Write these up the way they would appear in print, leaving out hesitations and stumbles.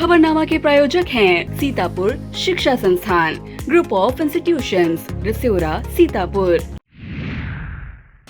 खबरनामा के प्रायोजक हैं सीतापुर शिक्षा संस्थान, ग्रुप ऑफ इंस्टीट्यूशंस, रिसोरा, सीतापुर।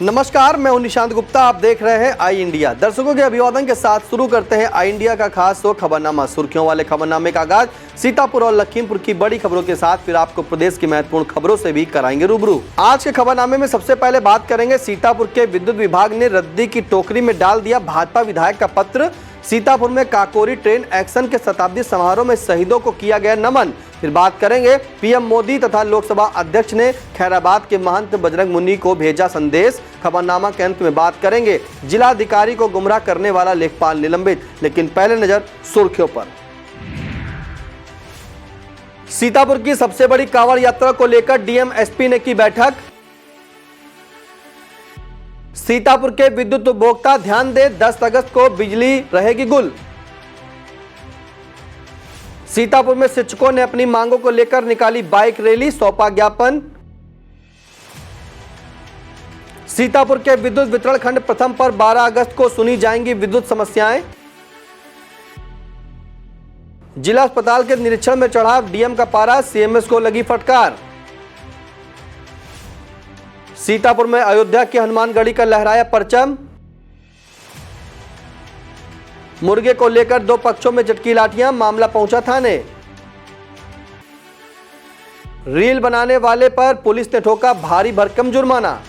नमस्कार, मैं हूं निशांत गुप्ता। आप देख रहे हैं आई इंडिया। दर्शकों के अभिवादन के साथ शुरू करते हैं आई इंडिया का खास शो खबरनामा। सुर्खियों वाले खबरनामे का आगाज सीतापुर और लखीमपुर की बड़ी खबरों के साथ, फिर आपको प्रदेश की महत्वपूर्ण खबरों से भी कराएंगे रूबरू। आज के खबरनामे में सबसे पहले बात करेंगे सीतापुर के विद्युत विभाग ने रद्दी की टोकरी में डाल दिया भाजपा विधायक का पत्र। सीतापुर में काकोरी ट्रेन एक्शन के शताब्दी समारोह में शहीदों को किया गया नमन। फिर बात करेंगे पीएम मोदी तथा लोकसभा अध्यक्ष ने खैराबाद के महंत बजरंग मुनि को भेजा संदेश। खबरनामा के अंत में बात करेंगे जिलाधिकारी को गुमराह करने वाला लेखपाल निलंबित। लेकिन पहले नजर सुर्खियों पर। सीतापुर की सबसे बड़ी कांवड़ यात्रा को लेकर डीएम एसपी ने की बैठक। सीतापुर के विद्युत उपभोक्ता ध्यान दे, 10 अगस्त को बिजली रहेगी गुल। सीतापुर में शिक्षकों ने अपनी मांगों को लेकर निकाली बाइक रैली, सौंपा ज्ञापन। सीतापुर के विद्युत वितरण खंड प्रथम पर 12 अगस्त को सुनी जाएंगी विद्युत समस्याएं। जिला अस्पताल के निरीक्षण में चढ़ा डीएम का पारा, सीएमएस को लगी फटकार। सीतापुर में अयोध्या की हनुमानगढ़ी का लहराया परचम। मुर्गे को लेकर 2 पक्षों में चटकी लाठियां, मामला पहुंचा थाने। रील बनाने वाले पर पुलिस ने ठोका भारी भरकम जुर्माना।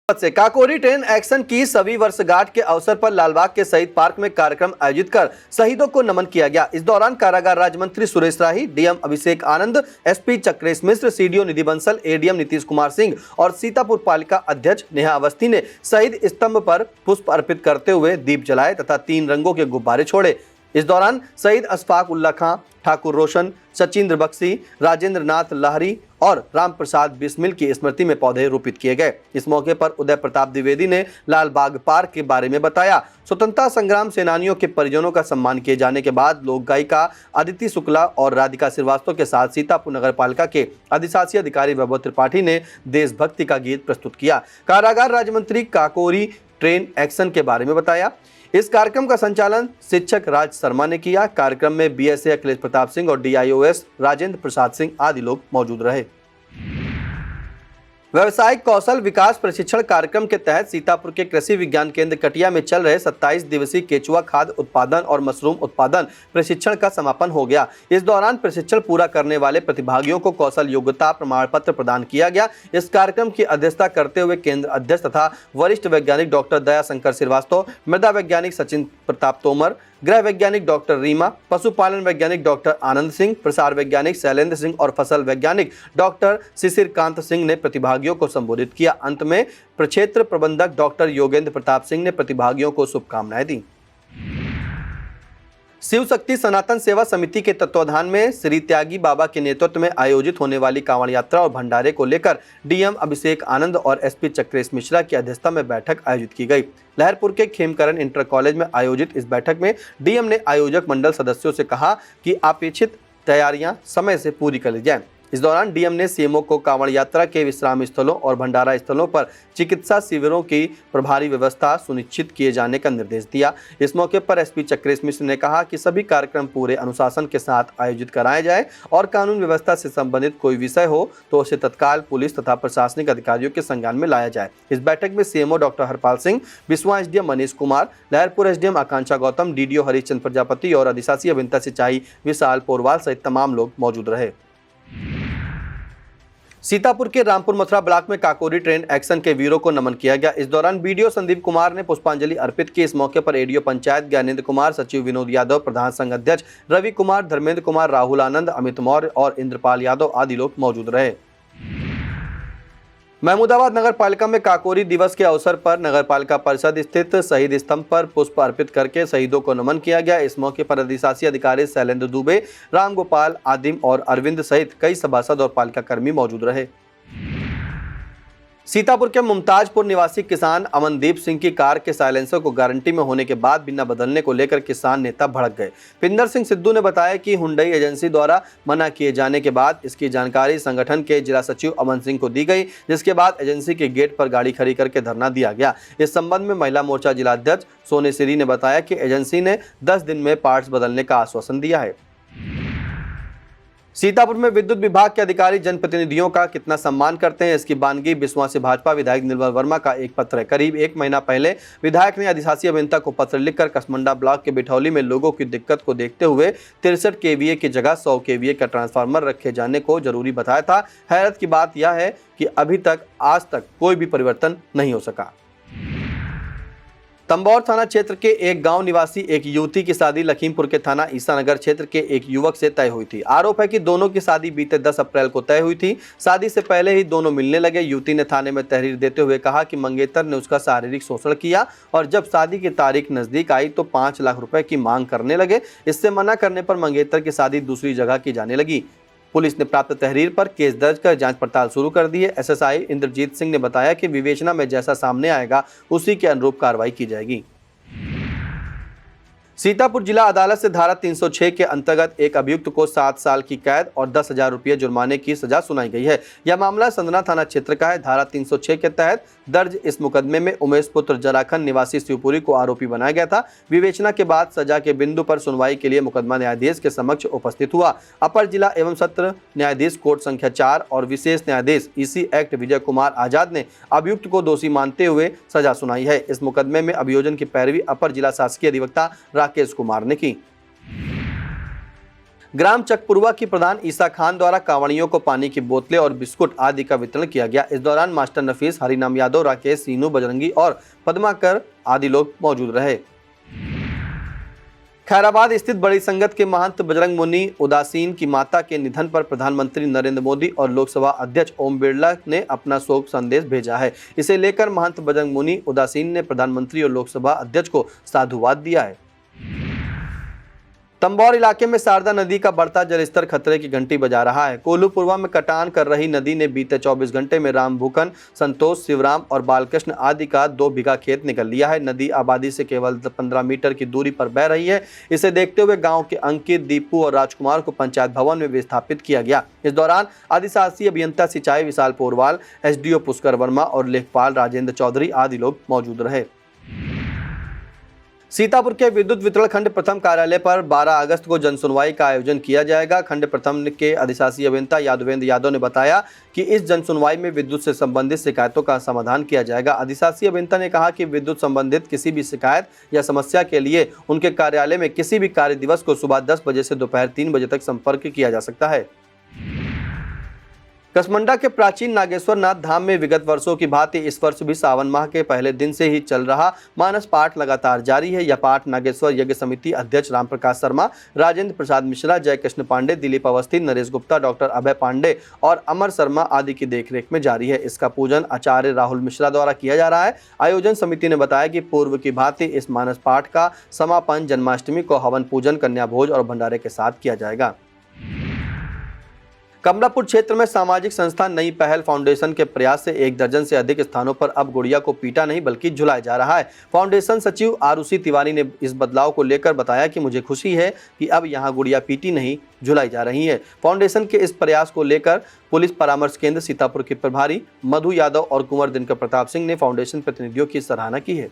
से काकोरी ट्रेन एक्शन की सभी वर्षगांठ के अवसर पर लालबाग के शहीद पार्क में कार्यक्रम आयोजित कर शहीदों को नमन किया गया। इस दौरान कारागार राज्य मंत्री सुरेश राही, डीएम अभिषेक आनंद, एसपी चक्रेश मिश्र, सीडीओ निधि बंसल, एडीएम नीतीश कुमार सिंह और सीतापुर पालिका अध्यक्ष नेहा अवस्थी ने शहीद स्तंभ पर पुष्प अर्पित करते हुए दीप जलाए तथा 3 रंगों के गुब्बारे छोड़े। इस दौरान शहीद अशफाक उल्ला खां, ठाकुर रोशन, सचिंद्र बख्शी, राजेंद्र नाथ लाहरी और राम प्रसाद बिस्मिल की स्मृति में पौधे रोपित किए गए। इस मौके पर उदय प्रताप द्विवेदी ने लाल बाग पार्क के बारे में बताया। स्वतंत्रता संग्राम सेनानियों के परिजनों का सम्मान किए जाने के बाद लोक गायिका अदिति शुक्ला और राधिका श्रीवास्तव के साथ सीतापुर नगर पालिका के अधिशासी अधिकारी वैभव त्रिपाठी ने देशभक्ति का गीत प्रस्तुत किया। कारागार राज्य मंत्री काकोरी ट्रेन एक्शन के बारे में बताया। इस कार्यक्रम का संचालन शिक्षक राज शर्मा ने किया। कार्यक्रम में बीएसए अखिलेश प्रताप सिंह और डीआईओएस राजेंद्र प्रसाद सिंह आदि लोग मौजूद रहे। व्यवसायिक कौशल विकास प्रशिक्षण कार्यक्रम के तहत सीतापुर के कृषि विज्ञान केंद्र कटिया में चल रहे 27 दिवसीय केचुआ खाद्य उत्पादन और मशरूम उत्पादन प्रशिक्षण का समापन हो गया। इस दौरान प्रशिक्षण पूरा करने वाले प्रतिभागियों को कौशल योग्यता प्रमाण पत्र प्रदान किया गया। इस कार्यक्रम की अध्यक्षता करते हुए केंद्र अध्यक्ष तथा वरिष्ठ वैज्ञानिक डॉक्टर दयाशंकर श्रीवास्तव, मृदा वैज्ञानिक सचिन प्रताप तोमर, गृह वैज्ञानिक डॉक्टर रीमा, पशुपालन वैज्ञानिक डॉक्टर आनंद सिंह, प्रसार वैज्ञानिक शैलेंद्र सिंह और फसल वैज्ञानिक डॉक्टर शिशिर कांत सिंह ने प्रतिभागियों को संबोधित किया। अंत में प्रक्षेत्र प्रबंधक डॉक्टर योगेंद्र प्रताप सिंह ने प्रतिभागियों को शुभकामनाएं दी। शिव शक्ति सनातन सेवा समिति के तत्वाधान में श्री त्यागी बाबा के नेतृत्व में आयोजित होने वाली कांवड़ यात्रा और भंडारे को लेकर डीएम अभिषेक आनंद और एसपी चक्रेश मिश्रा की अध्यक्षता में बैठक आयोजित की गई। लहरपुर के खेमकरण इंटर कॉलेज में आयोजित इस बैठक में डीएम ने आयोजक मंडल सदस्यों से कहा कि अपेक्षित तैयारियां समय से पूरी कर ली जाएं। इस दौरान डीएम ने सीएमओ को कांवड़ यात्रा के विश्राम स्थलों और भंडारा स्थलों पर चिकित्सा शिविरों की प्रभारी व्यवस्था सुनिश्चित किए जाने का निर्देश दिया। इस मौके पर एसपी चक्रेश मिश्र ने कहा कि सभी कार्यक्रम पूरे अनुशासन के साथ आयोजित कराए जाए और कानून व्यवस्था से संबंधित कोई विषय हो तो उसे तत्काल पुलिस तथा प्रशासनिक अधिकारियों के संज्ञान में लाया जाए। इस बैठक में CMO doctor Harpal Singh, Biswan SDM Manish Kumar, Laharpur SDM Akanksha Gautam, DDO Harishchandra Prajapati और अधिशासी अभियंता सिंचाई विशाल पोरवाल सहित तमाम लोग मौजूद रहे। सीतापुर के रामपुर मथुरा ब्लॉक में काकोरी ट्रेन एक्शन के वीरों को नमन किया गया। इस दौरान बीडीओ संदीप कुमार ने पुष्पांजलि अर्पित की। इस मौके पर एडीओ पंचायत ज्ञानेंद्र कुमार, सचिव विनोद यादव, प्रधान संघ अध्यक्ष रवि कुमार, धर्मेंद्र कुमार, राहुल आनंद, अमित मौर्य और इंद्रपाल यादव आदि लोग मौजूद रहे। महमूदाबाद नगर पालिका में काकोरी दिवस के अवसर पर नगर पालिका परिषद स्थित शहीद स्तंभ पर पुष्प अर्पित करके शहीदों को नमन किया गया। इस मौके पर अधिशासी अधिकारी शैलेंद्र दुबे, राम गोपाल, आदिम और अरविंद सहित कई सभासद और पालिका कर्मी मौजूद रहे। सीतापुर के मुमताजपुर निवासी किसान अमनदीप सिंह की कार के साइलेंसर को गारंटी में होने के बाद बिना बदलने को लेकर किसान नेता भड़क गए। पिंदर सिंह सिद्धू ने बताया कि हुंडई एजेंसी द्वारा मना किए जाने के बाद इसकी जानकारी संगठन के जिला सचिव अमन सिंह को दी गई, जिसके बाद एजेंसी के गेट पर गाड़ी खड़ी करके धरना दिया गया। इस संबंध में महिला मोर्चा जिला अध्यक्ष सोने सिरी ने बताया कि एजेंसी ने 10 दिन में पार्ट्स बदलने का आश्वासन दिया है। सीतापुर में विद्युत विभाग के अधिकारी जनप्रतिनिधियों का कितना सम्मान करते हैं, इसकी बानगी बिस्वा से भाजपा विधायक निर्मल वर्मा का एक पत्र है। करीब 1 महीना पहले विधायक ने अधिशासी अभियंता को पत्र लिखकर कसमंडा ब्लॉक के बिठौली में लोगों की दिक्कत को देखते हुए 63 kVA की जगह 100 kVA का ट्रांसफार्मर रखे जाने को जरूरी बताया था। हैरत की बात यह है कि अभी तक आज तक कोई भी परिवर्तन नहीं हो सका। तंबौर थाना क्षेत्र के एक गांव निवासी एक युवती की शादी लखीमपुर के थाना ईसानगर क्षेत्र के एक युवक से तय हुई थी। आरोप है कि दोनों की शादी बीते 10 अप्रैल को तय हुई थी। शादी से पहले ही दोनों मिलने लगे। युवती ने थाने में तहरीर देते हुए कहा कि मंगेतर ने उसका शारीरिक शोषण किया और जब शादी की तारीख नजदीक आई तो 5 लाख रुपए की मांग करने लगे। इससे मना करने पर मंगेतर की शादी दूसरी जगह की जाने लगी। पुलिस ने प्राप्त तहरीर पर केस दर्ज कर जांच पड़ताल शुरू कर दी है। एसएसआई इंद्रजीत सिंह ने बताया कि विवेचना में जैसा सामने आएगा उसी के अनुरूप कार्रवाई की जाएगी। सीतापुर जिला अदालत से धारा 306 के अंतर्गत एक अभियुक्त को 7 साल की कैद और 10,000 रुपये जुर्माने की सजा सुनाई गई है। यह मामला संदना थाना क्षेत्र का है। धारा 306 के तहत दर्ज इस मुकदमे में उमेश पुत्र जराखंड निवासी शिवपुरी को आरोपी बनाया गया था। विवेचना के बाद सजा के बिंदु पर सुनवाई के लिए मुकदमा न्यायाधीश के समक्ष उपस्थित हुआ। अपर जिला एवं सत्र न्यायाधीश कोर्ट संख्या 4 और विशेष न्यायाधीश ईसी एक्ट विजय कुमार आजाद ने अभियुक्त को दोषी मानते हुए सजा सुनाई है। इस मुकदमे में अभियोजन की पैरवी अपर जिला शासकीय अधिवक्ता राकेश कुमार ने की। ग्राम चकपुरवा की प्रधान ईसा खान द्वारा कांवड़ियों को पानी की बोतलें और बिस्कुट आदि का वितरण किया गया। इस दौरान मास्टर नफीस, हरिनाम यादव, राकेश, सीनू, बजरंगी और पद्माकर आदि लोग मौजूद रहे। खैराबाद स्थित बड़ी संगत के महंत बजरंग मुनि उदासीन की माता के निधन पर प्रधानमंत्री नरेंद्र मोदी और लोकसभा अध्यक्ष ओम बिरला ने अपना शोक संदेश भेजा है। इसे लेकर महंत बजरंग मुनि उदासीन ने प्रधानमंत्री और लोकसभा अध्यक्ष को साधुवाद दिया है। तंबौर इलाके में शारदा नदी का बढ़ता जलस्तर खतरे की घंटी बजा रहा है। कोल्लूपुरवा में कटान कर रही नदी ने बीते 24 घंटे में राम भूकन, संतोष, शिवराम और बालकृष्ण आदि का 2 बीघा खेत निकल लिया है। नदी आबादी से केवल 15 मीटर की दूरी पर बह रही है। इसे देखते हुए गांव के अंकित, दीपू और राजकुमार को पंचायत भवन में विस्थापित किया गया। इस दौरान अधिशासी अभियंता सिंचाई विशाल पोरवाल, एसडीओ पुष्कर वर्मा और लेखपाल राजेंद्र चौधरी आदि लोग मौजूद रहे। सीतापुर के विद्युत वितरण खंड प्रथम कार्यालय पर 12 अगस्त को जनसुनवाई का आयोजन किया जाएगा। खंड प्रथम के अधिशासी अभियंता यादवेंद्र यादव ने बताया कि इस जनसुनवाई में विद्युत से संबंधित शिकायतों का समाधान किया जाएगा। अधिशासी अभियंता ने कहा कि विद्युत संबंधित किसी भी शिकायत या समस्या के लिए उनके कार्यालय में किसी भी कार्य दिवस को सुबह 10 बजे से दोपहर 3 बजे तक संपर्क किया जा सकता है। कसमंडा के प्राचीन नागेश्वर नाथ धाम में विगत वर्षों की भांति इस वर्ष भी सावन माह के पहले दिन से ही चल रहा मानस पाठ लगातार जारी है। यह पाठ नागेश्वर यज्ञ समिति अध्यक्ष रामप्रकाश शर्मा, राजेंद्र प्रसाद मिश्रा, जयकृष्ण पांडे, दिलीप अवस्थी, नरेश गुप्ता, डॉक्टर अभय पांडे और अमर शर्मा आदि की देखरेख में जारी है। इसका पूजन आचार्य राहुल मिश्रा द्वारा किया जा रहा है। आयोजन समिति ने बताया कि पूर्व की भांति इस मानस पाठ का समापन जन्माष्टमी को हवन पूजन, कन्या भोज और भंडारे के साथ किया जाएगा। कमलापुर क्षेत्र में सामाजिक संस्था नई पहल फाउंडेशन के प्रयास से 1 दर्जन से अधिक स्थानों पर अब गुड़िया को पीटा नहीं बल्कि झुलाया जा रहा है। फाउंडेशन सचिव आरुषि तिवारी ने इस बदलाव को लेकर बताया कि मुझे खुशी है कि अब यहां गुड़िया पीटी नहीं झुलाई जा रही है। फाउंडेशन के इस प्रयास को लेकर पुलिस परामर्श केंद्र सीतापुर के प्रभारी मधु यादव और कुंवर दिनकर प्रताप सिंह ने फाउंडेशन प्रतिनिधियों की सराहना की है।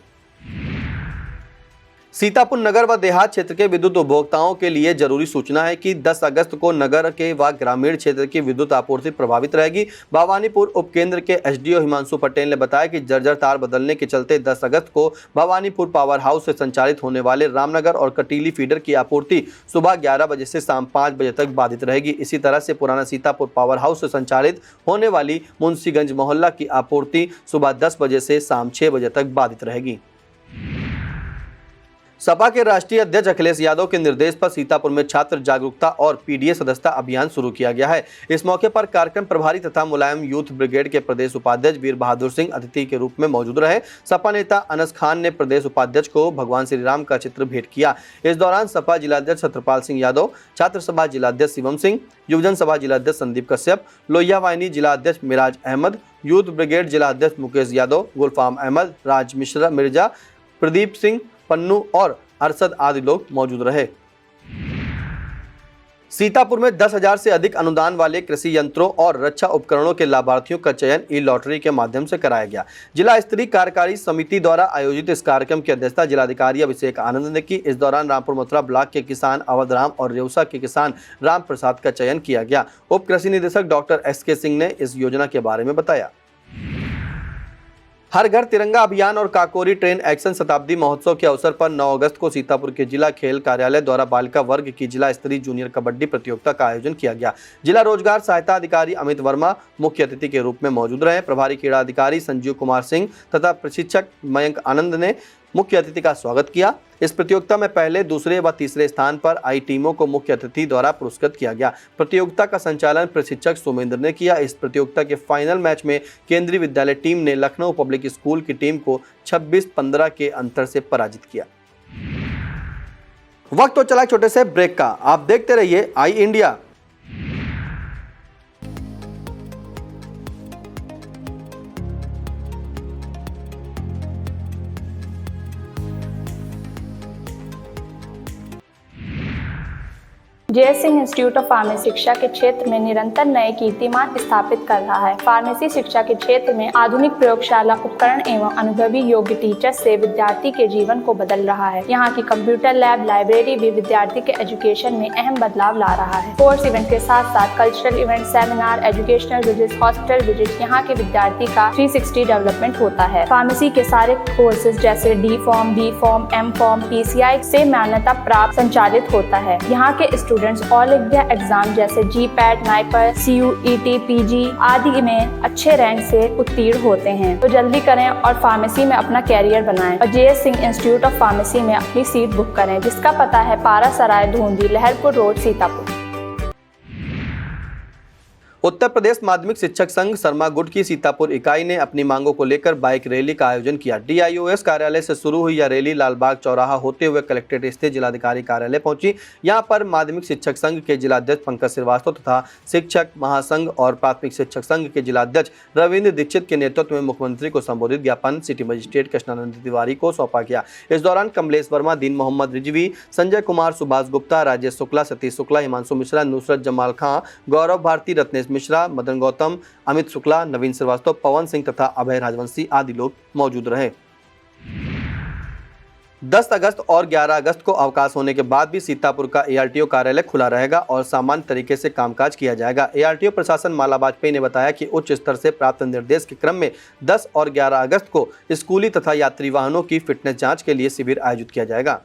सीतापुर नगर व देहात क्षेत्र के विद्युत उपभोक्ताओं के लिए जरूरी सूचना है कि 10 अगस्त को नगर के व ग्रामीण क्षेत्र की विद्युत आपूर्ति प्रभावित रहेगी। भवानीपुर उपकेंद्र के एसडीओ हिमांशु पटेल ने बताया कि जर्जर तार बदलने के चलते 10 अगस्त को भवानीपुर पावर हाउस से संचालित होने वाले रामनगर और कटीली फीडर की आपूर्ति सुबह 11 बजे से शाम 5 बजे तक बाधित रहेगी। इसी तरह से पुराना सीतापुर पावर हाउस से संचालित होने वाली मुंशीगंज मोहल्ला की आपूर्ति सुबह 10 बजे से शाम 6 बजे तक बाधित रहेगी। सपा के राष्ट्रीय अध्यक्ष अखिलेश यादव के निर्देश पर सीतापुर में छात्र जागरूकता और पीडीए सदस्यता अभियान शुरू किया गया है। इस मौके पर कार्यक्रम प्रभारी तथा मुलायम यूथ ब्रिगेड के प्रदेश उपाध्यक्ष वीर बहादुर सिंह अतिथि के रूप में मौजूद रहे। सपा नेता अनस खान ने प्रदेश उपाध्यक्ष को भगवान श्री राम का चित्र भेंट किया। इस दौरान सपा जिलाध्यक्ष सत्यपाल सिंह यादव, छात्र सभा जिलाध्यक्ष शिवम सिंह, युवजन सभा जिलाध्यक्ष संदीप कश्यप, लोहिया वाहिनी जिलाध्यक्ष मिराज अहमद, यूथ ब्रिगेड जिलाध्यक्ष मुकेश यादव, गुलफाम अहमद, राज मिर्जा, प्रदीप सिंह, पन्नू और अरशद आदि लोग मौजूद रहे। सीतापुर में 10,000 से अधिक अनुदान वाले कृषि यंत्रों और रक्षा उपकरणों के लाभार्थियों का चयन ई लॉटरी के माध्यम से कराया गया। जिला स्तरीय कार्यकारी समिति द्वारा आयोजित इस कार्यक्रम की अध्यक्षता जिलाधिकारी अभिषेक आनंद ने की। इस दौरान रामपुर मथुरा ब्लॉक के किसान अवध राम और रेउसा के किसान राम प्रसाद का चयन किया गया। उप कृषि निदेशक डॉक्टर SK सिंह ने इस योजना के बारे में बताया। हर घर तिरंगा अभियान और काकोरी ट्रेन एक्शन शताब्दी महोत्सव के अवसर पर 9 अगस्त को सीतापुर के जिला खेल कार्यालय द्वारा बालिका वर्ग की जिला स्तरीय जूनियर कबड्डी प्रतियोगिता का आयोजन किया गया। जिला रोजगार सहायता अधिकारी अमित वर्मा मुख्य अतिथि के रूप में मौजूद रहे। प्रभारी क्रीड़ा अधिकारी संजीव कुमार सिंह तथा प्रशिक्षक मयंक आनंद ने मुख्य अतिथि का स्वागत किया। इस प्रतियोगिता में पहले, दूसरे व तीसरे स्थान पर आई टीमों को मुख्य अतिथि द्वारा पुरस्कृत किया गया। प्रतियोगिता का संचालन प्रशिक्षक सुमेंद्र ने किया। इस प्रतियोगिता के फाइनल मैच में केंद्रीय विद्यालय टीम ने लखनऊ पब्लिक स्कूल की टीम को 26-15 के अंतर से पराजित किया। वक्त तो चला छोटे से ब्रेक का। आप देखते रहिए I India. JS Singh institute of pharmacy शिक्षा के क्षेत्र में निरंतर नए कीर्तिमान स्थापित कर रहा है। फार्मेसी शिक्षा के क्षेत्र में आधुनिक प्रयोगशाला उपकरण एवं अनुभवी योग्य टीचर से विद्यार्थी के जीवन को बदल रहा है। यहाँ की कंप्यूटर लैब, लाइब्रेरी भी विद्यार्थी के एजुकेशन में अहम बदलाव ला रहा है। कोर्स इवेंट के साथ साथ cultural event, seminar, educational visit, hospital visit, यहाँ के विद्यार्थी का 360 डेवलपमेंट होता है। फार्मेसी के सारे कोर्सेज जैसे D Pharm, B Pharm, M Pharm, PCI से मान्यता प्राप्त संचालित होता है। यहाँ के स्टूडेंट्स ऑल इंडिया एग्जाम जैसे GPAT, NIPER, CUET, PG आदि में अच्छे रैंक से उत्तीर्ण होते हैं। तो जल्दी करें और फार्मेसी में अपना कैरियर बनाएं और JS Singh institute of pharmacy में अपनी सीट बुक करें, जिसका पता है पारा सराय, धूंधी, लहरपुर रोड, सीतापुर। उत्तर प्रदेश माध्यमिक शिक्षक संघ शर्मा गुट की सीतापुर इकाई ने अपनी मांगों को लेकर बाइक रैली का आयोजन किया। DIOS कार्यालय से शुरू हुई यह रैली लालबाग चौराहा होते हुए कलेक्ट्रेट स्थित जिलाधिकारी कार्यालय पहुंची। यहां पर माध्यमिक शिक्षक संघ के जिलाध्यक्ष पंकज श्रीवास्तव तथा शिक्षक महासंघ और प्राथमिक शिक्षक संघ के जिलाध्यक्ष रविंद्र दीक्षित के नेतृत्व में मुख्यमंत्री को संबोधित ज्ञापन सिटी मजिस्ट्रेट कृष्णानंद तिवारी को सौंपा गया। इस दौरान कमलेश वर्मा, दीन मोहम्मद रिजवी, संजय कुमार, सुभाष गुप्ता, राजेश शुक्ला, सतीश शुक्ला, हिमांशु मिश्रा, नुसरत जमाल खां, गौरव भारती, रत्नेश मिश्रा, मदन गौतम, अमित शुक्ला, नवीन श्रीवास्तव, पवन सिंह तथा अभय राजवंशी आदि लोग मौजूद रहे। 10 अगस्त और 11 अगस्त को अवकाश होने के बाद भी सीतापुर का ARTO कार्यालय खुला रहेगा और सामान्य तरीके से कामकाज किया जाएगा। ARTO प्रशासन माला वाजपेयी ने बताया कि उच्च स्तर से प्राप्त निर्देश के क्रम में 10 और 11 अगस्त को स्कूली तथा यात्री वाहनों की फिटनेस जांच के लिए शिविर आयोजित किया जाएगा।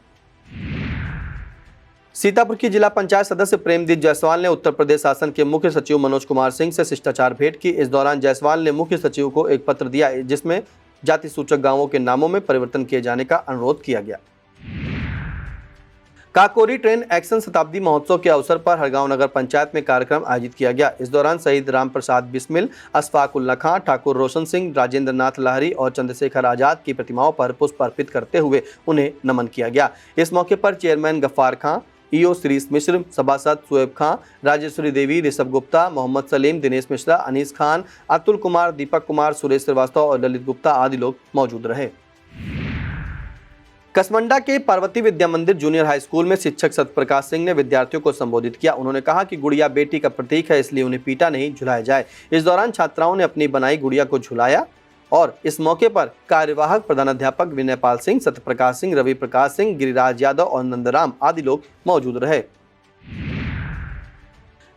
सीतापुर की जिला पंचायत सदस्य प्रेमदीप जायसवाल ने उत्तर प्रदेश शासन के मुख्य सचिव मनोज कुमार सिंह से शिष्टाचार भेंट की। इस दौरान जायसवाल ने मुख्य सचिव को एक पत्र दिया जिसमें जाति सूचक गांवों के नामों में परिवर्तन किए जाने का अनुरोध किया गया। काकोरी ट्रेन एक्शन शताब्दी महोत्सव के अवसर पर हरगांव नगर पंचायत में कार्यक्रम आयोजित किया गया। इस दौरान शहीद राम प्रसाद बिस्मिल, अशफाक उल्ला खां, ठाकुर रोशन सिंह, राजेंद्र नाथ लाहरी और चंद्रशेखर आजाद की प्रतिमाओं पर पुष्प अर्पित करते हुए उन्हें नमन किया गया। इस मौके पर चेयरमैन गफ्फार खां, EO श्रीश मिश्र, सभासद सुएब खां, राजेश्वरी देवी, ऋषभ गुप्ता, मोहम्मद सलीम, दिनेश मिश्रा, अनीस खान, अतुल कुमार, दीपक कुमार, सुरेश श्रीवास्तव और ललित गुप्ता आदि लोग मौजूद रहे। कसमंडा के पार्वती विद्या मंदिर जूनियर हाई स्कूल में शिक्षक सत्यप्रकाश सिंह ने विद्यार्थियों को संबोधित किया। उन्होंने कहा कि गुड़िया बेटी का प्रतीक है, इसलिए उन्हें पीटा नहीं, झुलाया जाए। इस दौरान छात्राओं ने अपनी बनाई गुड़िया को झुलाया और इस मौके पर कार्यवाहक प्रधानाध्यापक विनय पाल सिंह, सत्यप्रकाश सिंह, रवि प्रकाश सिंह, गिरिराज यादव और नंदराम आदि लोग मौजूद रहे।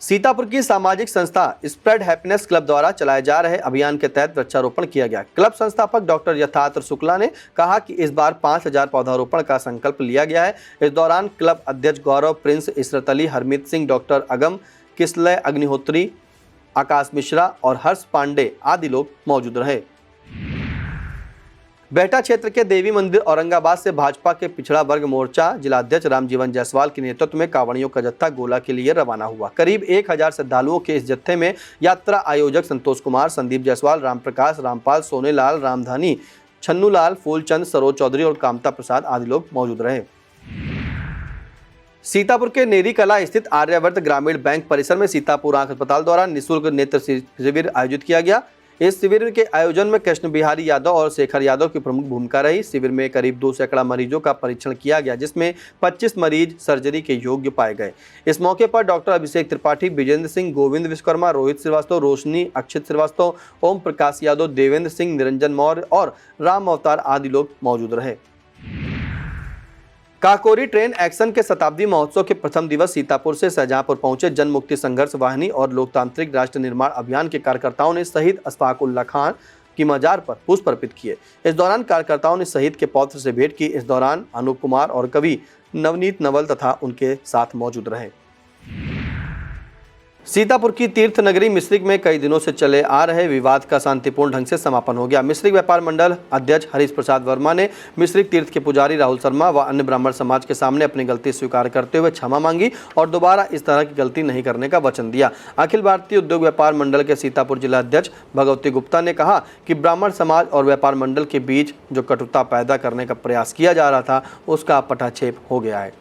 सीतापुर की सामाजिक संस्था स्प्रेड हैप्पीनेस क्लब द्वारा चलाए जा रहे अभियान के तहत वृक्षारोपण किया गया। क्लब संस्थापक डॉक्टर यथार्थ शुक्ला ने कहा कि इस बार 5000 पौधारोपण का संकल्प लिया गया है। इस दौरान क्लब अध्यक्ष गौरव, प्रिंस, इशरत अली, हरमीत सिंह, डॉक्टर अगम, किसलय अग्निहोत्री, आकाश मिश्रा और हर्ष पांडे आदि लोग मौजूद रहे। बेहटा क्षेत्र के देवी मंदिर औरंगाबाद से भाजपा के पिछड़ा वर्ग मोर्चा जिलाध्यक्ष रामजीवन जायसवाल के नेतृत्व में कांवड़ियों का जत्था गोला के लिए रवाना हुआ। करीब 1000 श्रद्धालुओं के इस जत्थे में यात्रा आयोजक संतोष कुमार, संदीप जायसवाल, रामप्रकाश, रामपाल, सोनेलाल, रामधानी, छन्नूलाल, फूलचंद, सरोज चौधरी और कामता प्रसाद आदि लोग मौजूद रहे। सीतापुर के नेरी कला स्थित आर्यावर्त ग्रामीण बैंक परिसर में सीतापुर आंख अस्पताल द्वारा निःशुल्क नेत्र शिविर आयोजित किया गया। इस शिविर के आयोजन में कृष्ण बिहारी यादव और शेखर यादव की प्रमुख भूमिका रही। शिविर में करीब 2 सैकड़ा मरीजों का परीक्षण किया गया, जिसमें 25 मरीज सर्जरी के योग्य पाए गए। इस मौके पर डॉक्टर अभिषेक त्रिपाठी, विजेंद्र सिंह, गोविंद विश्वकर्मा, रोहित श्रीवास्तव, रोशनी, अक्षित श्रीवास्तव, ओम प्रकाश यादव, देवेंद्र सिंह, निरंजन मौर्य और राम अवतार आदि लोग मौजूद रहे। काकोरी ट्रेन एक्शन के शताब्दी महोत्सव के प्रथम दिवस सीतापुर से शाहजहांपुर पहुंचे जन मुक्ति संघर्ष वाहिनी और लोकतांत्रिक राष्ट्र निर्माण अभियान के कार्यकर्ताओं ने शहीद अशफाक उल्लाह खान की मजार पर पुष्प अर्पित किए। इस दौरान कार्यकर्ताओं ने शहीद के पौत्र से भेंट की। इस दौरान अनूप कुमार और कवि नवनीत नवल तथा उनके साथ मौजूद रहे। सीतापुर की तीर्थ नगरी मिश्रिक में कई दिनों से चले आ रहे विवाद का शांतिपूर्ण ढंग से समापन हो गया। मिश्रिक व्यापार मंडल अध्यक्ष हरीश प्रसाद वर्मा ने मिश्रिक तीर्थ के पुजारी राहुल शर्मा व अन्य ब्राह्मण समाज के सामने अपनी गलती स्वीकार करते हुए क्षमा मांगी और दोबारा इस तरह की गलती नहीं करने का वचन दिया। अखिल भारतीय उद्योग व्यापार मंडल के सीतापुर जिला अध्यक्ष भगवती गुप्ता ने कहा कि ब्राह्मण समाज और व्यापार मंडल के बीच जो कटुता पैदा करने का प्रयास किया जा रहा था, उसका पटाक्षेप हो गया है।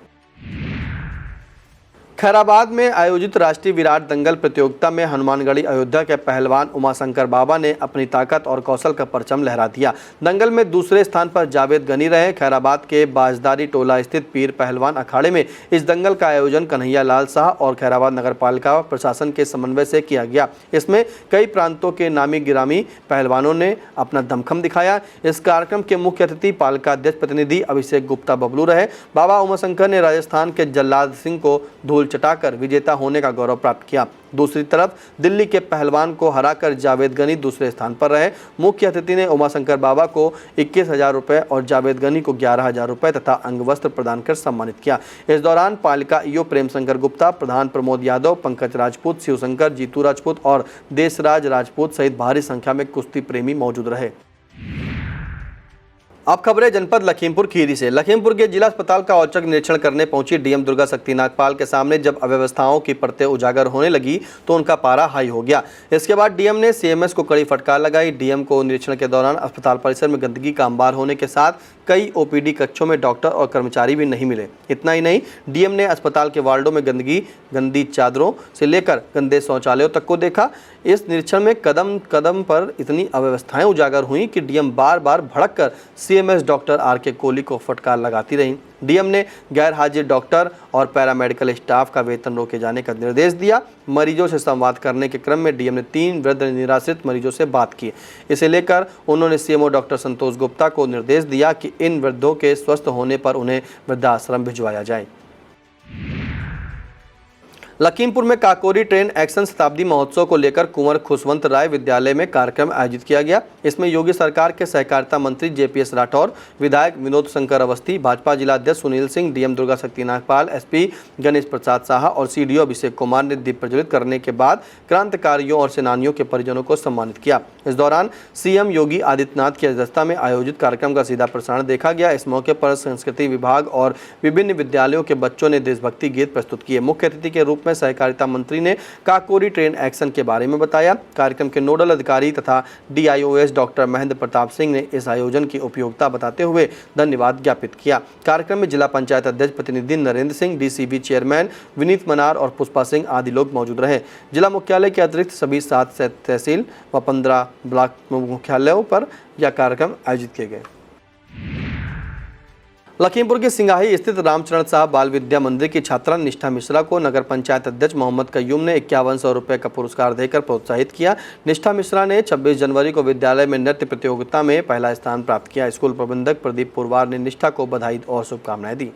खैराबाद में आयोजित राष्ट्रीय विराट दंगल प्रतियोगिता में हनुमानगढ़ी अयोध्या के पहलवान उमाशंकर बाबा ने अपनी ताकत और कौशल का परचम लहरा दिया। दंगल में दूसरे स्थान पर जावेद गनी रहे। खैराबाद के बाजदारी टोला स्थित पीर पहलवान अखाड़े में इस दंगल का आयोजन कन्हैया लाल शाह और खैराबाद नगरपालिका प्रशासन के समन्वय से किया गया। इसमें कई प्रांतों के नामी गिरामी पहलवानों ने अपना दमखम दिखाया। इस कार्यक्रम के मुख्य अतिथि पालिका अध्यक्ष प्रतिनिधि अभिषेक गुप्ता बबलू रहे। बाबा उमाशंकर ने राजस्थान के जल्लाद सिंह को धूल चटाकर विजेता होने का गौरव प्राप्त किया। दूसरी तरफ दिल्ली के पहलवान को हराकर जावेद गनी दूसरे स्थान पर रहे। मुख्य अतिथि ने उमाशंकर बाबा को 21,000 रुपये और जावेद गनी को 11,000 रुपये तथा अंगवस्त्र प्रदान कर सम्मानित किया। इस दौरान पालिका ईओ प्रेम शंकर गुप्ता, प्रधान प्रमोद यादव, पंकज राजपूत, शिवशंकर, जीतू राजपूत और देशराज राजपूत सहित भारी संख्या में कुश्ती प्रेमी मौजूद रहे। अब खबरें जनपद लखीमपुर खीरी से। लखीमपुर के जिला अस्पताल का औचक निरीक्षण करने पहुंची डीएम दुर्गा शक्ति नागपाल के सामने जब अव्यवस्थाओं की परतें उजागर होने लगी तो उनका पारा हाई हो गया। इसके बाद डीएम ने सीएमएस को कड़ी फटकार लगाई। डीएम को निरीक्षण के दौरान अस्पताल परिसर में गंदगी का अंबार होने के साथ कई ओपीडी कक्षों में डॉक्टर और कर्मचारी भी नहीं मिले। इतना ही नहीं, डीएम ने अस्पताल के वार्डों में गंदी चादरों से लेकर गंदे शौचालयों तक को देखा। इस निरीक्षण में कदम कदम पर इतनी अव्यवस्थाएं उजागर हुई कि डीएम बार बार भड़क कर सीएमएस डॉक्टर आर.के. कोहली को फटकार लगाती रहीं। डीएम ने गैर हाजिर डॉक्टर और पैरामेडिकल स्टाफ का वेतन रोके जाने का निर्देश दिया। मरीजों से संवाद करने के क्रम में डीएम ने 3 वृद्ध निराश्रित मरीजों से बात की। इसे लेकर उन्होंने सीएमओ डॉक्टर संतोष गुप्ता को निर्देश दिया कि इन वृद्धों के स्वस्थ होने पर उन्हें वृद्धाश्रम भिजवाया जाए। लखीमपुर में काकोरी ट्रेन एक्शन शताब्दी महोत्सव को लेकर कुंवर खुशवंत राय विद्यालय में कार्यक्रम आयोजित किया गया। इसमें योगी सरकार के सहकारिता मंत्री जेपीएस राठौर, विधायक विनोद शंकर अवस्थी, भाजपा जिला अध्यक्ष सुनील सिंह, डीएम दुर्गा शक्ति नागपाल, एसपी गणेश प्रसाद साहा और सीडीओ अभिषेक कुमार ने दीप प्रज्वलित करने के बाद क्रांतिकारियों और सेनानियों के परिजनों को सम्मानित किया। इस दौरान सीएम योगी आदित्यनाथ की अध्यक्षता में आयोजित कार्यक्रम का सीधा प्रसारण देखा गया। इस मौके पर संस्कृति विभाग और विभिन्न विद्यालयों के बच्चों ने देशभक्ति गीत प्रस्तुत किए। मुख्य अतिथि के रूप में सहकारिता मंत्री ने काकोरी ट्रेन एक्शन के बारे में बताया। कार्यक्रम के नोडल अधिकारी तथा डीआईओएस डॉक्टर महेंद्र प्रताप सिंह ने इस आयोजन की उपयोगिता बताते हुए धन्यवाद ज्ञापित किया। कार्यक्रम में जिला पंचायत अध्यक्ष प्रतिनिधि नरेंद्र सिंह, डीसीबी चेयरमैन विनीत मनार और पुष्पा सिंह आदि लोग मौजूद रहे। जिला मुख्यालय के अतिरिक्त सभी 7 तहसील व 15 ब्लॉक मुख्यालयों पर यह कार्यक्रम आयोजित किए गए। लखीमपुर के सिंगाही स्थित रामचरण साहब बाल विद्या मंदिर की छात्रा निष्ठा मिश्रा को नगर पंचायत अध्यक्ष मोहम्मद कयूम ने 5100 रुपये का पुरस्कार देकर प्रोत्साहित किया। निष्ठा मिश्रा ने 26 जनवरी को विद्यालय में नृत्य प्रतियोगिता में पहला स्थान प्राप्त किया। स्कूल प्रबंधक प्रदीप पुरवार ने निष्ठा को बधाई और शुभकामनाएं दी।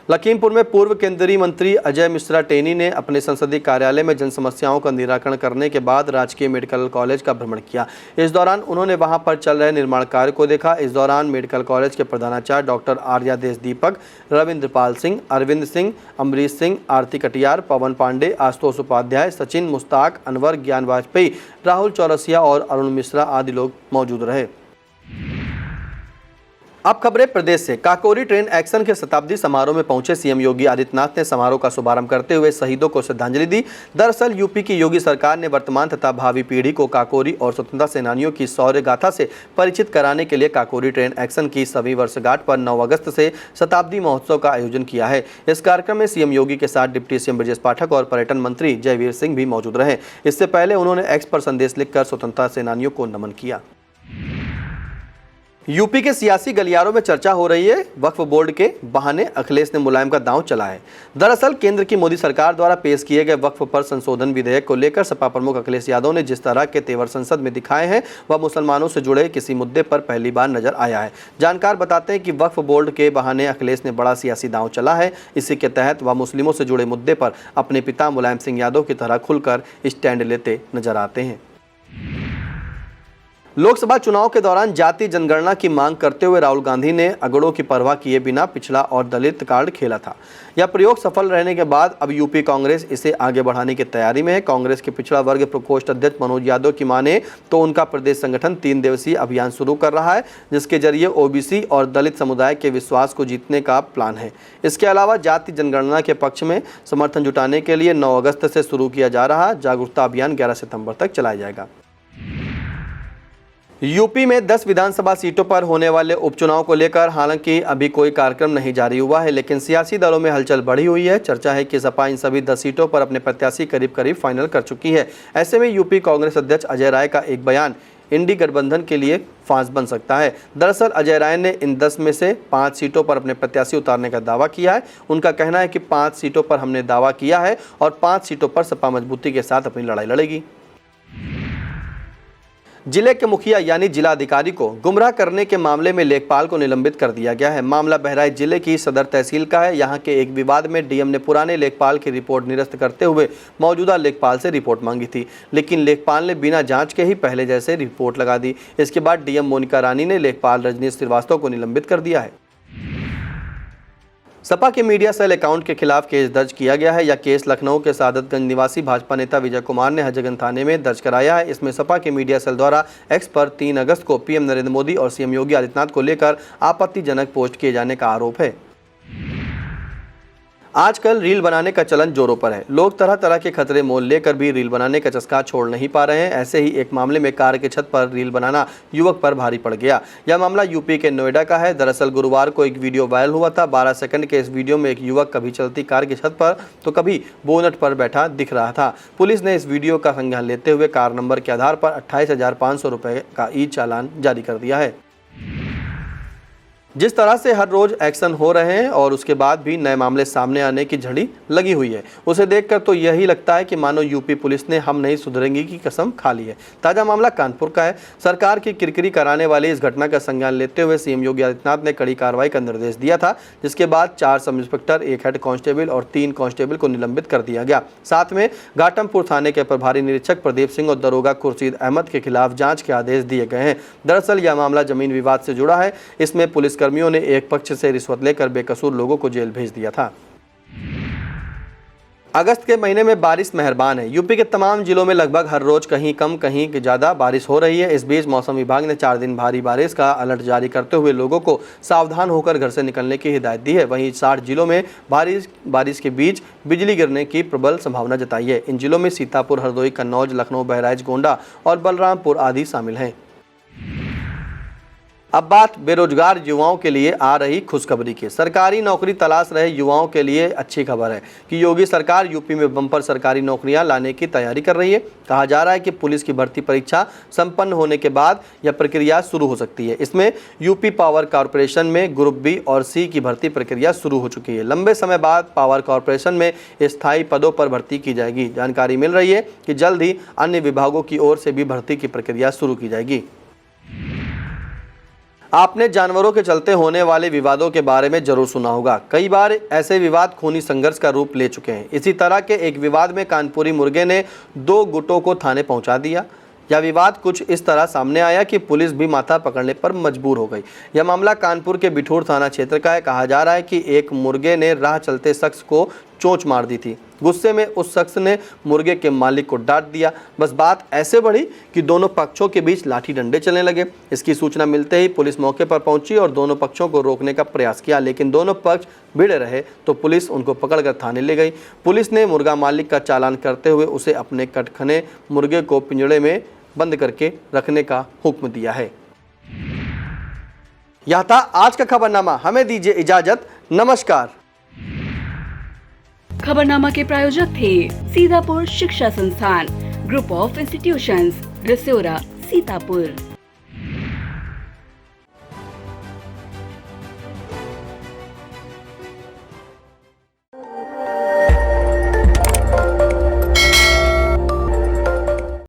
लखीमपुर में पूर्व केंद्रीय मंत्री अजय मिश्रा टेनी ने अपने संसदीय कार्यालय में जन समस्याओं का निराकरण करने के बाद राजकीय मेडिकल कॉलेज का भ्रमण किया। इस दौरान उन्होंने वहां पर चल रहे निर्माण कार्य को देखा। इस दौरान मेडिकल कॉलेज के प्रधानाचार्य डॉक्टर आर्या देश दीपक, रविंद्रपाल सिंह, अरविंद सिंह, अमरीश सिंह, आरती कटियार, पवन पांडे, आशुतोष उपाध्याय, सचिन, मुश्ताक, अनवर, ज्ञान वाजपेयी, राहुल चौरसिया और अरुण मिश्रा आदि लोग मौजूद रहे। अब खबरें प्रदेश से। काकोरी ट्रेन एक्शन के शताब्दी समारोह में पहुंचे सीएम योगी आदित्यनाथ ने समारोह का शुभारंभ करते हुए शहीदों को श्रद्धांजलि दी। दरअसल यूपी की योगी सरकार ने वर्तमान तथा भावी पीढ़ी को काकोरी और स्वतंत्रता सेनानियों की शौर्य गाथा से परिचित कराने के लिए काकोरी ट्रेन एक्शन की 100वीं वर्षगांठ पर 9 अगस्त से शताब्दी महोत्सव का आयोजन किया है। इस कार्यक्रम में सीएम योगी के साथ डिप्टी सीएम ब्रजेश पाठक और पर्यटन मंत्री जयवीर सिंह भी मौजूद रहे। इससे पहले उन्होंने एक्स पर संदेश लिखकर स्वतंत्रता सेनानियों को नमन किया। यूपी के सियासी गलियारों में चर्चा हो रही है, वक्फ बोर्ड के बहाने अखिलेश ने मुलायम का दांव चला है। दरअसल केंद्र की मोदी सरकार द्वारा पेश किए गए वक्फ पर संशोधन विधेयक को लेकर सपा प्रमुख अखिलेश यादव ने जिस तरह के तेवर संसद में दिखाए हैं वह मुसलमानों से जुड़े किसी मुद्दे पर पहली बार नजर आया है। जानकार बताते हैं कि वक्फ बोर्ड के बहाने अखिलेश ने बड़ा सियासी दांव चला है। इसी के तहत वह मुस्लिमों से जुड़े मुद्दे पर अपने पिता मुलायम सिंह यादव की तरह खुलकर स्टैंड लेते नजर आते हैं। लोकसभा चुनाव के दौरान जाति जनगणना की मांग करते हुए राहुल गांधी ने अगड़ों की परवाह किए बिना पिछड़ा और दलित कार्ड खेला था। यह प्रयोग सफल रहने के बाद अब यूपी कांग्रेस इसे आगे बढ़ाने की तैयारी में है। कांग्रेस के पिछड़ा वर्ग प्रकोष्ठ अध्यक्ष मनोज यादव की माने तो उनका प्रदेश संगठन 3 दिवसीय अभियान शुरू कर रहा है, जिसके जरिए ओबीसी और दलित समुदाय के विश्वास को जीतने का प्लान है। इसके अलावा जाति जनगणना के पक्ष में समर्थन जुटाने के लिए 9 अगस्त से शुरू किया जा रहा जागरूकता अभियान 11 सितंबर तक चलाया जाएगा। यूपी में 10 विधानसभा सीटों पर होने वाले उपचुनाव को लेकर हालांकि अभी कोई कार्यक्रम नहीं जारी हुआ है, लेकिन सियासी दलों में हलचल बढ़ी हुई है। चर्चा है कि सपा इन सभी 10 सीटों पर अपने प्रत्याशी करीब फाइनल कर चुकी है। ऐसे में यूपी कांग्रेस अध्यक्ष अजय राय का एक बयान इंडी गठबंधन के लिए फांस बन सकता है। दरअसल अजय राय ने इन 10 में से 5 सीटों पर अपने प्रत्याशी उतारने का दावा किया है। उनका कहना है कि 5 सीटों पर हमने दावा किया है और 5 सीटों पर सपा मजबूती के साथ अपनी लड़ाई लड़ेगी। जिले के मुखिया यानी जिला अधिकारी को गुमराह करने के मामले में लेखपाल को निलंबित कर दिया गया है। मामला बहराइच जिले की सदर तहसील का है। यहां के एक विवाद में डीएम ने पुराने लेखपाल की रिपोर्ट निरस्त करते हुए मौजूदा लेखपाल से रिपोर्ट मांगी थी, लेकिन लेखपाल ने बिना जांच के ही पहले जैसे रिपोर्ट लगा दी। इसके बाद डीएम मोनिका रानी ने लेखपाल रजनीश श्रीवास्तव को निलंबित कर दिया है। सपा के मीडिया सेल अकाउंट के खिलाफ केस दर्ज किया गया है। यह केस लखनऊ के सादतगंज निवासी भाजपा नेता विजय कुमार ने हजगंज थाने में दर्ज कराया है। इसमें सपा के मीडिया सेल द्वारा एक्स पर 3 अगस्त को पीएम नरेंद्र मोदी और सीएम योगी आदित्यनाथ को लेकर आपत्तिजनक पोस्ट किए जाने का आरोप है। आजकल रील बनाने का चलन जोरों पर है। लोग तरह तरह के खतरे मोल लेकर भी रील बनाने का चस्का छोड़ नहीं पा रहे हैं। ऐसे ही एक मामले में कार के छत पर रील बनाना युवक पर भारी पड़ गया। यह मामला यूपी के नोएडा का है। दरअसल गुरुवार को एक वीडियो वायरल हुआ था। 12 सेकंड के इस वीडियो में एक युवक कभी चलती कार की छत पर तो कभी बोनट पर बैठा दिख रहा था। पुलिस ने इस वीडियो का संज्ञान लेते हुए कार नंबर के आधार पर 28,500 रुपये का ई चालान जारी कर दिया है। जिस तरह से हर रोज एक्शन हो रहे हैं और उसके बाद भी नए मामले सामने आने की झड़ी लगी हुई है, उसे देखकर तो यही लगता है कि मानो यूपी पुलिस ने हम नहीं सुधरेंगे की कसम खा ली है। ताजा मामला कानपुर का है। सरकार की किरकिरी कराने वाली इस घटना का संज्ञान लेते हुए सीएम योगी आदित्यनाथ ने कड़ी कार्रवाई का निर्देश दिया था, जिसके बाद 4 सब इंस्पेक्टर, 1 हेड कांस्टेबल और 3 कांस्टेबल को निलंबित कर दिया गया। साथ में घाटमपुर थाने के प्रभारी निरीक्षक प्रदीप सिंह और दरोगा खुर्शीद अहमद के खिलाफ जाँच के आदेश दिए गए हैं। दरअसल यह मामला जमीन विवाद से जुड़ा है। इसमें पुलिस कर्मियों ने एक पक्ष से रिश्वत लेकर बेकसूर लोगों को जेल भेज दिया था। अगस्त के महीने में बारिश मेहरबान है। यूपी के तमाम जिलों में लगभग हर रोज कहीं कम कहीं ज्यादा बारिश हो रही है। इस बीच मौसम विभाग ने 4 दिन भारी बारिश का अलर्ट जारी करते हुए लोगों को सावधान होकर घर से निकलने की हिदायत दी है। वहीं 60 जिलों में बारिश के बीच बिजली गिरने की प्रबल संभावना जताई है। इन जिलों में सीतापुर, हरदोई, कन्नौज, लखनऊ, बहराइच, गोंडा और बलरामपुर आदि शामिल हैं। अब बात बेरोजगार युवाओं के लिए आ रही खुशखबरी की। सरकारी नौकरी तलाश रहे युवाओं के लिए अच्छी खबर है कि योगी सरकार यूपी में बम्पर सरकारी नौकरियां लाने की तैयारी कर रही है। कहा जा रहा है कि पुलिस की भर्ती परीक्षा संपन्न होने के बाद यह प्रक्रिया शुरू हो सकती है। इसमें यूपी पावर कॉरपोरेशन में ग्रुप बी और सी की भर्ती प्रक्रिया शुरू हो चुकी है। लंबे समय बाद पावर कॉरपोरेशन में स्थायी पदों पर भर्ती की जाएगी। जानकारी मिल रही है कि जल्द ही अन्य विभागों की ओर से भी भर्ती की प्रक्रिया शुरू की जाएगी। आपने जानवरों के चलते होने वाले विवादों के बारे में जरूर सुना होगा। कई बार ऐसे विवाद खूनी संघर्ष का रूप ले चुके हैं। इसी तरह के एक विवाद में कानपुरी मुर्गे ने 2 गुटों को थाने पहुंचा दिया। यह विवाद कुछ इस तरह सामने आया कि पुलिस भी माथा पकड़ने पर मजबूर हो गई। यह मामला कानपुर के बिठूर थाना क्षेत्र का है। कहा जा रहा है कि एक मुर्गे ने राह चलते शख्स को चोंच मार दी थी। गुस्से में उस शख्स ने मुर्गे के मालिक को डांट दिया। बस बात ऐसे बढ़ी कि दोनों पक्षों के बीच लाठी डंडे चलने लगे। इसकी सूचना मिलते ही पुलिस मौके पर पहुंची और दोनों पक्षों को रोकने का प्रयास किया, लेकिन दोनों पक्ष भिड़े रहे तो पुलिस उनको पकड़कर थाने ले गई। पुलिस ने मुर्गा मालिक का चालान करते हुए उसे अपने कटखने मुर्गे को पिंजड़े में बंद करके रखने का हुक्म दिया है। यह था आज का खबरनामा। हमें दीजिए इजाजत। नमस्कार। खबरनामा के प्रायोजक थे सीतापुर शिक्षा संस्थान, group of institutions, Rasora, Sitapur.